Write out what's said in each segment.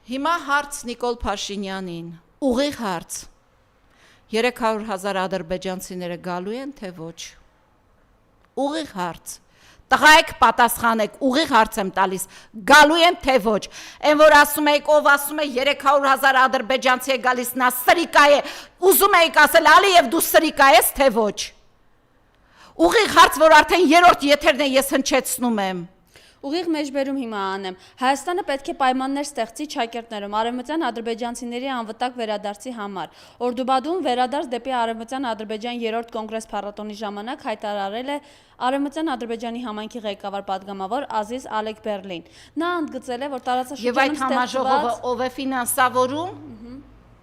Հիմա հարց Նիկոլ Փաշինյանին, ուղիղ հարց, 300,000 ադրբեջանցիները գալու են, թե ոչ, ուղիղ հարց, տղայք պատասխանեք, ուղիղ հարց եմ տալիս, գալու են, թե ոչ, են որ ասում եք, ով ասում է 300,000 ադրբեջանցի է գալիս, նա սրիկա է, ուզում եք ասել, Ալիև դու սրիկա ես, թե ոչ, ուղիղ հարց, որ արդեն երրորդ եթերն է ես հնչեցնում եմ, Ուղիղ մեջբերում հիմա անեմ, Հայաստանը պետք է պայմաններ ստեղծի Չակերտներում, արևմտյան ադրբեջանցիների անվտանգ վերադարձի համար, Օրդուբադում վերադարձ դեպի արևմտյան Ադրբեջան երրորդ կոնգրես փառատոնի ժամանակ հայտարարել է արևմտյան Ադրբեջանի համայնքի ղեկավար պատգամավոր Ազիզ Ալեկբերլին, նա ընդգծել է, որ տարածաշրջանում Եվ այդ համաժողովը ով է ֆինանսավորում,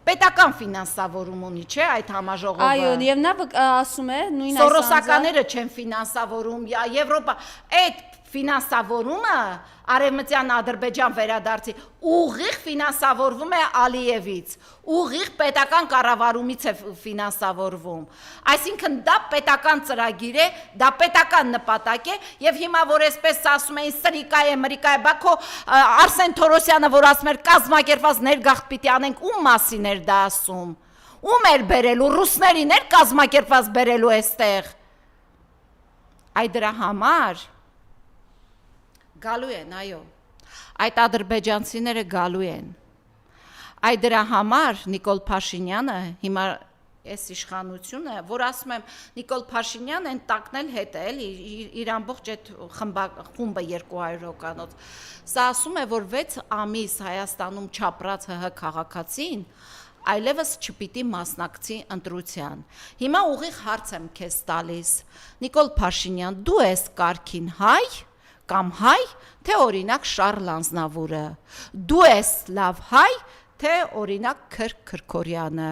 պետական ֆինանսավորում ունի, չէ, այդ համաժողովը։ Այո, եւ նա ասում է, նույն այս Սորոսականները չեն ֆինանսավորում, Եվրոպա, այդ ֆինանսավորումը արևմտյան Ադրբեջան վերադարձի ուղիղ ֆինանսավորվում է Ալիևից, ուղիղ պետական կառավարումից է ֆինանսավորվում, այսինքն դա պետական ծրագիր է, դա պետական նպատակ է եւ հիմա որ այսպես ասում էին սրիկա է, մրիկա է, բա քո Արսեն Թորոսյանը որ ասում էր կազմակերպված ներգաղթ պիտի անենք, ում մասին էր դա ասում, ում էր բերելու, ռուսներին էր կազմակերպված բերելու այստեղ, այ դրա համար գալու են, այո, այդ ադրբեջանցիները գալու են, այ դրա համար Նիկոլ Փաշինյանը, հիմա այս իշխանությունը, որ ասում եմ, Նիկոլ Փաշինյանը են տակնել հետ է, իր ամբողջ այդ խումբը 200 հոգանոց, սա ասում է, որ 6 ամիս Հայաստանում չապրած ՀՀ քաղաքացին, այլևս չպիտի մասնակցի ընտրության, հիմա ուղիղ հարց եմ քեզ տալիս, Նիկոլ Փաշինյան, դու ես կարգին հայ, կամ հայ, թե օրինակ Շարլ Անձնավուրը, դու ես լավ հայ, թե օրինակ Քրկ Քրքորյանը,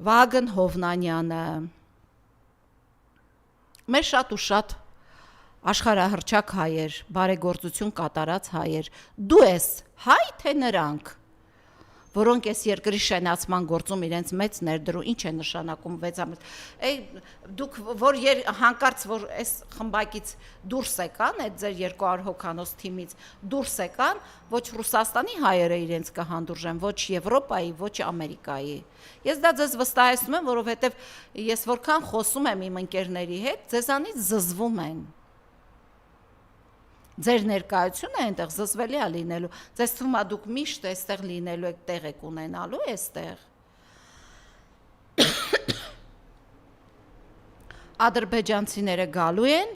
Վահագն Հովնանյանը, մեր շատ ու շատ աշխարհահռչակ հայեր, բարեգործություն կատարած հայեր, դու ես հայ, թե նրանք, որոնք այս երկրի շենացման գործում իրենց մեծ ներդրում, ինչ է նշանակում 6 ամիս, դուք որ հանկարծ որ այս խմբակից դուրս եկան, այդ ձեր 200 հոգանոց թիմից դուրս եկան, ոչ Ռուսաստանի հայերը իրենց կհանդուրժեն, ոչ Եվրոպայի, ոչ Ամերիկայի, ես դա ձեզ վստահեցնում եմ, որովհետև ես որքան խոսում եմ իմ ընկերների հետ, ձեզանից զզվում են, Ձեր ներկայությունը այնտեղ զզվելի է լինելու, ձեզ թվում է դուք միշտ այստեղ լինելու եք, տեղ եք ունենալու այստեղ։ Ադրբեջանցիները գալու են,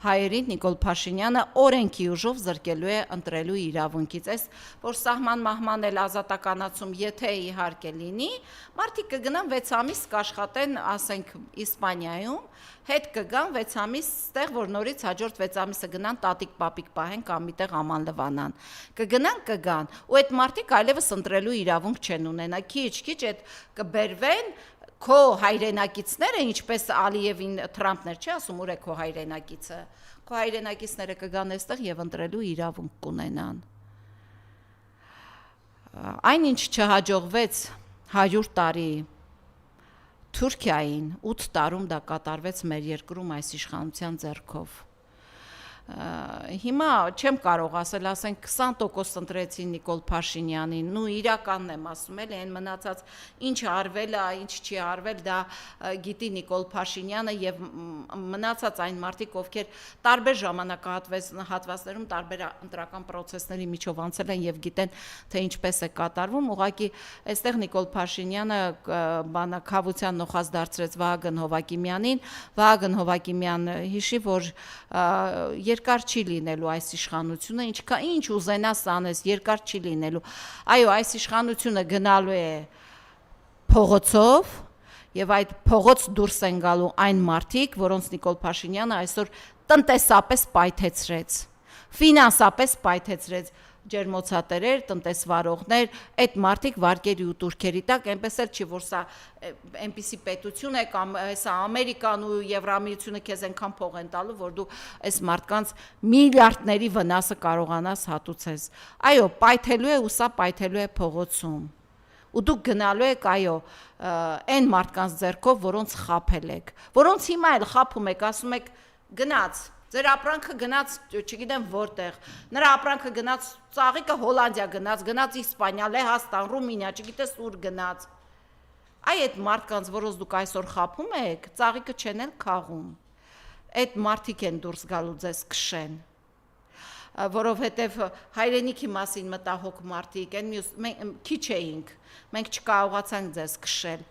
հայերին Նիկոլ Փաշինյանը օրենքի ուժով զրկելու է ընտրելու իրավունքից, այս որ սահման մահման էլ ազատականացում, եթե իհարկե լինի, մարդիկ կգնան 6 ամիս կաշխատեն, ասենք Իսպանիայում, հետ կգան 6 ամիս ստեղ, որ նորից հաջորդ 6 ամիսը գնան տատիկ պապիկ պահեն կամ միտեղ աման լվանան, կգնան, ու այդ մարդիկ այլևս ընտրելու իրավունք չեն ունենա, քիչ այդ կբերվեն, քո հայրենակիցները, ինչպես Ալիևին Թրամփն չի ասում, ուր է քո հայրենակիցը, քո հայրենակիցները կգան այստեղ եւ ընտրելու իրավունք կունենան։ Այնինչ չհաջողվեց 100 տարի Թուրքիային, 8 տարում դա կատարվեց մեր երկրում այս իշխանության ձեռքով։ Հիմա չեմ կարող ասել, ասենք 20% ընտրեցին Նիկոլ Փաշինյանին, նու իրականն եմ ասում, էլի այն մնացած ինչ արվել է, ինչ չի արվել, դա գիտի Նիկոլ Փաշինյանը եւ մնացած այն մարդիկ, ովքեր տարբեր ժամանակահատվածներում տարբեր ընտրական process-ների միջով անցել են եւ գիտեն, թե ինչպես է կատարվում, ուղղակի այստեղ Նիկոլ Փաշինյանը բանակավության նոխած դարձրեց Վահագն Հովակիմյանին, Վահագն Հովակիմյանը հիշի, որ երկար չի լինելու այս իշխանությունը, ինչ ուզենաս անես, երկար չի լինելու, այո, այս իշխանությունը գնալու է փողոցով եւ այդ փողոց դուրս են գալու այն մարդիկ, որոնց Նիկոլ Փաշինյանը այսօր տնտեսապես պայթեցրեց, ֆինանսապես պայթեցրեց, ջերմոցատերեր, տնտեսվարողներ, այդ մարդիկ վարկերի ու տուրքերի տակ, այնպես էլ չի, որ սա այնպիսի պետություն է կամ սա Ամերիկան ու Եվրամիությունը քեզ այնքան փող են տալու, որ դու այս մարդկանց միլիարդների վնասը կարողանաս հատուցես։ Այո, պայթելու է ու սա պայթելու է փողոցում։ Ու դուք գնալու եք, այո, այն մարդկանց ձեռքով, որոնց խաբել եք, որոնց հիմա էլ խաբում եք, ասում եք գնաց, Ձեր ապրանքը գնաց, չգիտեմ որտեղ, նրա ապրանքը գնաց ծաղիկը Հոլանդիա գնաց Իսպանիա, Լեհաստան, Ռումինիա, չգիտես ուր գնաց։ Այդ մարդկանց, որոնց դուք այսօր խաբում եք, ծաղիկը չեն էլ քաղում։ Այդ մարդիկ են դուրս գալու ձեզ քշեն։ Որովհետև հայրենիքի մասին մտահոգ մարդիկ են, քիչ էինք, մենք չկարողացանք ձեզ քշել,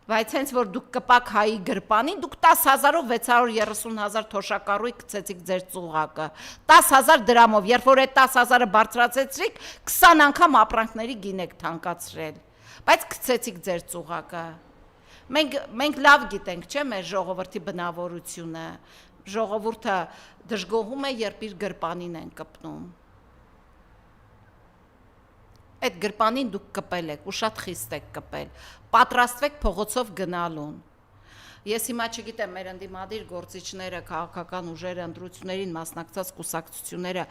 բայց հենց որ դուք կպակ հայի գրպանին, դուք 10,000-ով 630,000 թոշակառույց գցեցիք ձեր ծուղակը, 10,000 դրամով, երբ որ այդ 10,000-ը բարձրացեցիք, 20 անգամ ապրանքների գին եք թանկացրել, բայց գցեցիք ձեր ծուղակը։ Մենք լավ գիտենք, չէ՞, մեր ժողովրդի բնավորությունը, ժողովուրդը դժգոհում է, երբ իր գրպանին են կպնում։ Այդ գրպանին դուք կպել եք, ու շատ խիստ եք կպել, պատրաստվեք փողոցով գնալուն։ Ես հիմա չգիտեմ, մեր ընդդիմադիր գործիչները, քաղաքական ուժերը, ընտրություններին մասնակցած կուսակցությունները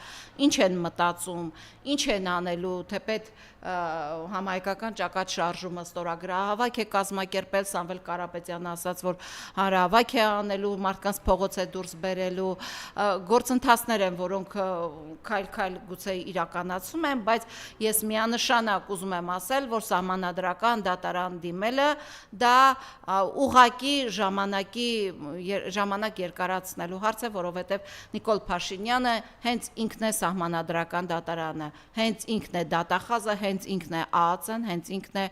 ինչ են մտածում, ինչ են անելու, թեպետ համահայկական ճակատ շարժումը ստորագրահավաք է կազմակերպել, Սամվել Կարապետյանը ասաց, որ հանրահավաք է անելու, մարդկանց փողոց է դուրս բերելու, գործընթացներ են, որոնք քայլ-քայլ գուցե իրականացում են, բայց ես միանշանակ ուզում եմ ասել, որ սահմանադրական դատարան դիմելը դա ուղղակի ժամանակ երկարացնելու հարց է, որովհետև Նիկոլ Փաշինյանը հենց ինքն է սահմանադրական դատարանը, հենց ինքն է դատախազը, հենց ինքն է ԱԱՑ-ն, հենց ինքն է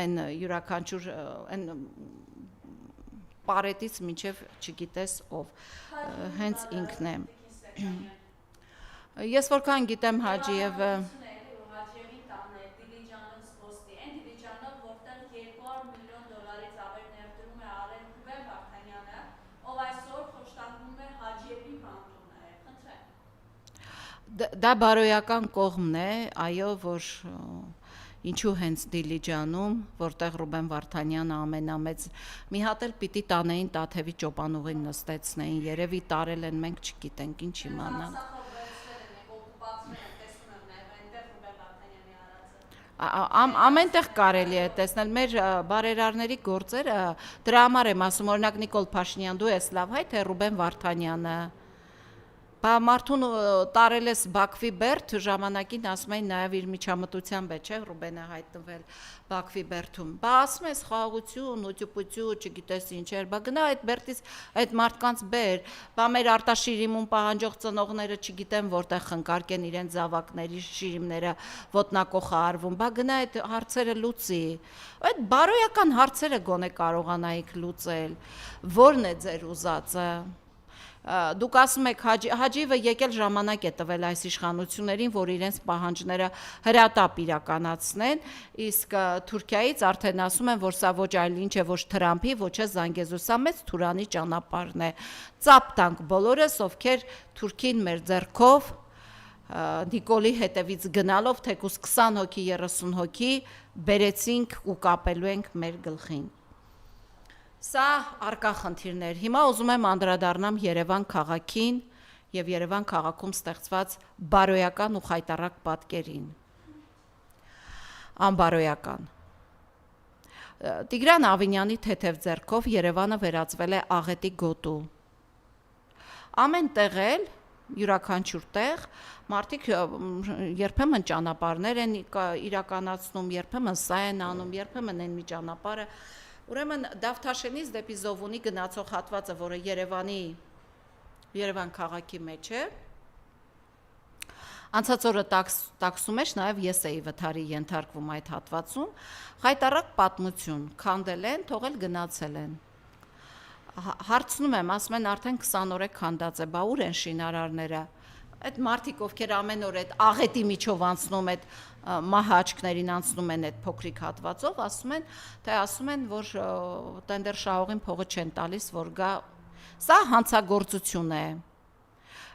այն յուրաքանչյուր այն պարետից մինչև չգիտես ով, հենց ինքն է։ Ես որքան գիտեմ Հաջիևը Դա բարոյական կողմն է, այո, որ ինչու հենց Դիլիջանում, որտեղ Ռուբեն Վարդանյանը ամենամեծ մի հատ էլ պիտի տանեին Տաթևի ճոպանուղին նստեցնեին, երևի տարել են, մենք չգիտենք, ինչ իմանանք։ Ամենտեղ կարելի է տեսնել մեր բարերարների գործերը, դրա համար եմ ասում, օրինակ Նիկոլ Փաշինյան, դու ես լավ հայ, թե Ռուբեն Վարդանյանը Մարդուն տարել ես Բաքվի բերդ, ժամանակին ասում էին նաև իր միջամտությամբ է, չէ, Ռուբենը հայտնվել Բաքվի բերդում։ Ասում ես խաղաղություն, ուտյուպություն, չգիտես ինչեր, գնա այդ բերդից այդ մարդկանց բեր, մեր արտաշիրիմում պահանջող ծնողները չգիտեմ որտեղ խնկարկեն իրենց զավակների շիրիմները ոտնակոխը արվում, գնա այդ հարցերը լուծի։ Այդ բարոյական հարցերը գոնե կարողանայիք լուծել, ո՞րն է ձեր ուզածը։ Դուք ասում եք Հաջիևը եկել ժամանակ է տվել այս իշխանություններին, որ իրենց պահանջները հրատապ իրականացնեն, իսկ Թուրքիայից արդեն ասում են, որ սա ոչ այլ ինչ է, ոչ Թրամփի, ոչ է Զանգեզուրի, սա մեծ Թուրանի ճանապարհն է։ Ծափ տանք բոլորս, ովքեր Թուրքին մեր ձեռքով Նիկոլի հետևից գնալով թեկուզ 20 հոգի, 30 հոգի բերեցինք ու կապելու ենք մեր գլխին։ Սա արկա խնդիրներ։ Հիմա ուզում եմ անդրադառնամ Երևան քաղաքին եւ Երևան քաղաքում ստեղծված բարոյական ու խայտառակ պատկերին։ Անբարոյական։ Տիգրան Ավինյանի թեթև ձեռքով Երևանը վերածվել է աղետի գոտու։ Ամեն տեղ էլ յուրաքանչյուր տեղ մարդիկ երբեմն ճանապարհներ են իրականացնում, երբեմն սա են անում, երբեմն են մի ճանապարհը Ուրեմն Դավթաշենից դեպի Զովունի գնացող հատվածը, որը Երևան քաղաքի մեջ է, անցած օրը տաքսում էր, նաև ես էի վթարի ենթարկվում այդ հատվածում, խայտառակ պատմություն, քանդել են, թողել գնացել են։ Հարցնում եմ, ասում են արդեն 20 օր է քանդած է, բա ուր են շինարարները։ Այդ մարդիկ, ովքեր ամեն օր այդ աղետի միջով անցնում այդ մահաճկներին անցնում են այդ փոքրիկ հատվածով, ասում են, որ տենդեր շահողին փողը չեն տալիս, որ գա, սա հանցագործություն է։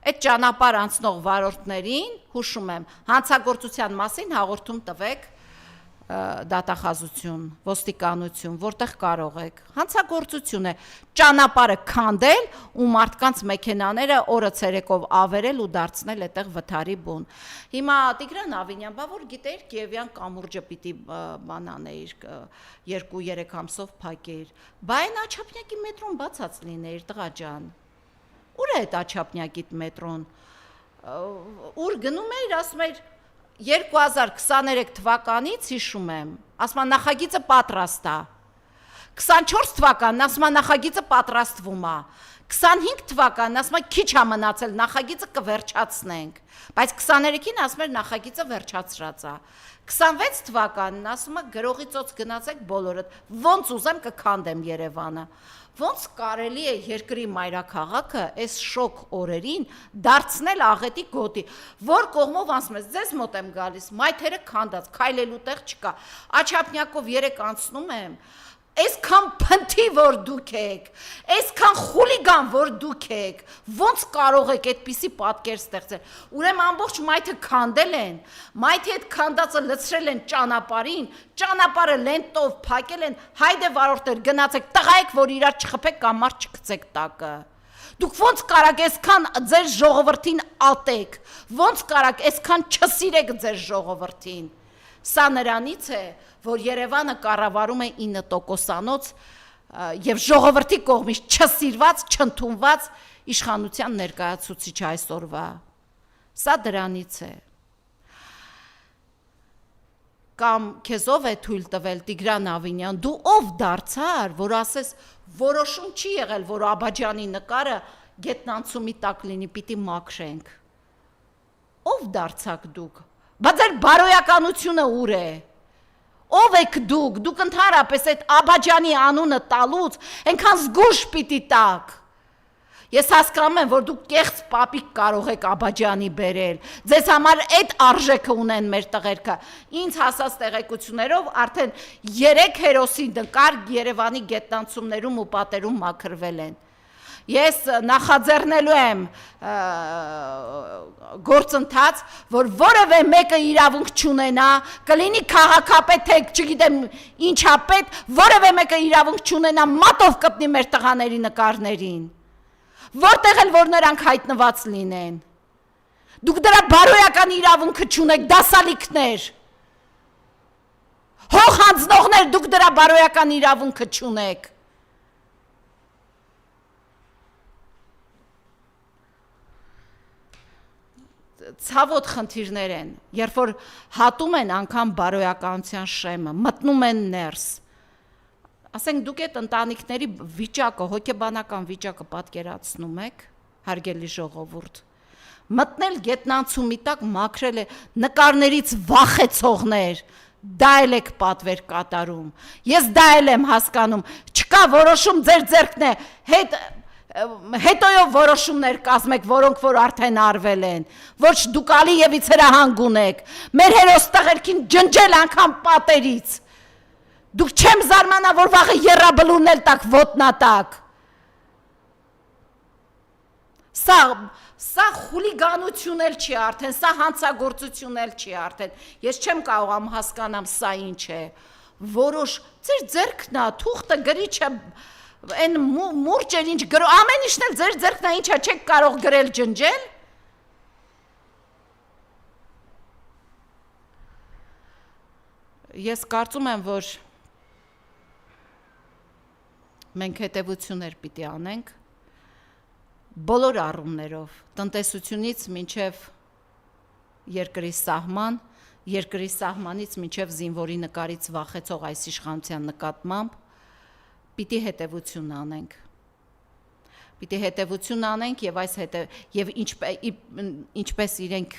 Այդ ճանապարհ անցնող վարորդներին, հուշում եմ, հանցագործության մասին հաղորդում տվեք դատախազություն, ոստիկանություն, որտեղ կարող եք։ Հանցագործություն է, ճանապարհը քանդել ու մարդկանց մեքենաները օրը ցերեկով ավերել ու դարձնել այդտեղ վթարի բուն։ Հիմա Տիգրան Ավինյան, բա որ գիտեիր Կիևյան կամուրջը պիտի բանաներ 2-3 ամսով փակեիր։ Բա այն Աչափնյակի մետրոն բացած լինեիր, տղա ջան։ Ուր է այդ Աչափնյակիդ մետրոն։ Ուր գնում էր, ասում էր 2023 թվականից հիշում եմ, ասում է նախագիծը պատրաստ է։ 24 թվականն ասում է նախագիծը պատրաստվում է։ 25 թվականն ասում է քիչ է մնացել, նախագիծը կվերջացնենք, բայց 23-ին ասում էր նախագիծը վերջացրած է։ 26 թվականն ասում է գրողի ծոց գնացեք բոլորդ, ոնց ուզեմ կքանդեմ Երևանը։ Ոնց կարելի է երկրի մայրաքաղաքը այս շոկ օրերին դարձնել աղետի գոտի, որ կողմով ասում ես, ձեզ մոտ եմ գալիս, մայթերը քանդած, քայլելու տեղ չկա։ Աչափնյակով 3 անցնում եմ, այսքան փնթի որ դուք եք, այսքան խուլիգան որ դուք եք, ոնց կարող եք այդպիսի պատկեր ստեղծել։ Ուրեմն ամբողջ մայթը քանդել են, մայթի այդ քանդածը լցրել են ճանապարհին, ճանապարհը լենտով փակել են, հայդե վարորդներ գնացեք, տղայեք որ իրար չխփեք կամ մարդ չգցեք տակը։ Դուք ոնց կարաք այսքան ձեր ժողովրդին ատեք, ոնց կարաք այսքան չսիրեք ձեր ժողովրդին։ Սա նրանից է, որ Երևանը կառավարում է 9%-անոց եւ ժողովրդի կողմից չսիրված, չընդունված իշխանության ներկայացուցիչ այսօրվա։ Սա դրանից է։ Կամ քեզով է թույլ տվել Տիգրան Ավինյան, դու ով դարձար, որ ասես որոշում չի եղել, որ Աբաջանի նկարը գետնանցումի տակ լինի, պիտի մաքրենք։ Ով դարձաք դուք։ Բայց ձեր բարոյականությունը ուր է։ Ով եք դուք, դուք ընդհանրապես այդ Աբաջանի անունը տալուց այնքան զգուշ պիտի տաք։ Ես հասկանում եմ, որ դուք կեղծ պապիկ կարող եք Աբաջանի բերել, ձեզ համար այդ արժեքը ունեն մեր տղերքը։ Ինձ հասած տեղեկություններով արդեն 3 հերոսի նկար Երևանի գետնանցումներում ու պատերում մաքրվել են։ Ես նախաձեռնելու եմ գործընթաց, որ որևէ մեկը իրավունք չունենա, կլինի քաղաքապետ, թե չգիտեմ ինչա պետ, որևէ մեկը իրավունք չունենա մատով կպնի մեր տղաների նկարներին, որտեղ էլ որ նրանք հայտնված լինեն։ Դուք դրա բարոյական իրավունքը չունեք, դասալիքներ, հող հանձնողներ, դուք դրա բարոյական իրավունքը չունեք։ Ցավոտ խնդիրներ են, երբ որ հատում են անգամ բարոյականության շեմը, մտնում են ներս։ Ասենք դուք այդ ընտանիքների վիճակը, հոգեբանական վիճակը պատկերացնում եք, հարգելի ժողովուրդ։ Մտնել գետնանցումի տակ մաքրել է նկարներից վախեցողներ, դա էլ եք պատվեր կատարում։ Ես դա էլ եմ հասկանում, չկա որոշում ձեր ձեռքն է, հետոյով որոշումներ կազմեք, որոնք որ արդեն արվել են, ոչ դուք Ալիևից հրահանգ ունեք, մեր հերոս տղերքին ջնջել անգամ պատերից, դուք չեմ զարմանա, որ վաղը եռաբլուրն էլ տակ ոտնատակ, սա խուլիգանություն էլ չի արդեն, սա հանցագործություն էլ չի արդեն, ես չեմ կարողam հասկանամ սա ինչ է, որոշ, ձեր ձեռքն է, թուղթը գրիչը, այն մուրճեր ինչ գրո, ամեն ինչն էլ ձեր ձեռքն է, ինչա չեք կարող գրել ջնջել։ Ես կարծում եմ, որ մենք հետևություններ պիտի անենք բոլոր առումներով, տնտեսությունից մինչև երկրի սահման, երկրի սահմանից մինչև զինվորի նկարից վախեցող այս իշխանության նկատմամբ պիտի հետևություն անենք։ Պիտի հետևություն անենք եւ ինչպես իրենք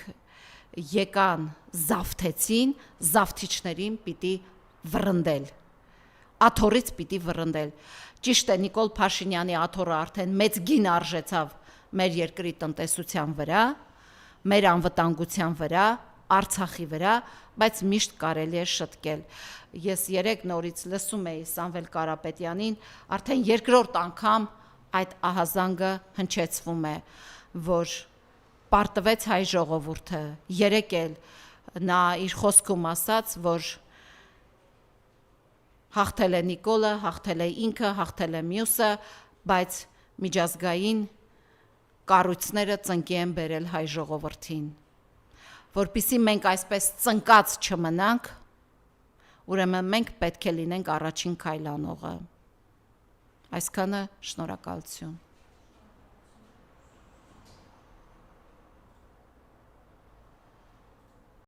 եկան զավթեցին, զավթիչներին պիտի վռնդել։ Աթոռից պիտի վռնդել։ Ճիշտ է, Նիկոլ Փաշինյանի աթոռը արդեն մեծ գին արժեցավ մեր երկրի տնտեսության վրա, մեր անվտանգության վրա, Արցախի վրա, բայց միշտ կարելի է շտկել։ Ես երեք նորից լսում էի Սամվել Կարապետյանին, արդեն երկրորդ անգամ այդ ահազանգը հնչեցվում է, որ պարտվեց հայ ժողովուրդը, երեք էլ նա իր խոսքում ասաց, որ հաղթել է Նիկոլը, հաղթել է ինքը, հաղթել է մյուսը, բայց միջազգային կառույցները ծնկի են բերել հայ ժողովրդին, որպեսզի մենք այսպես ծնկած չմնանք, ուրեմն մենք պետք է լինենք առաջին քայլանողը։ Այսքանը շնորհակալություն։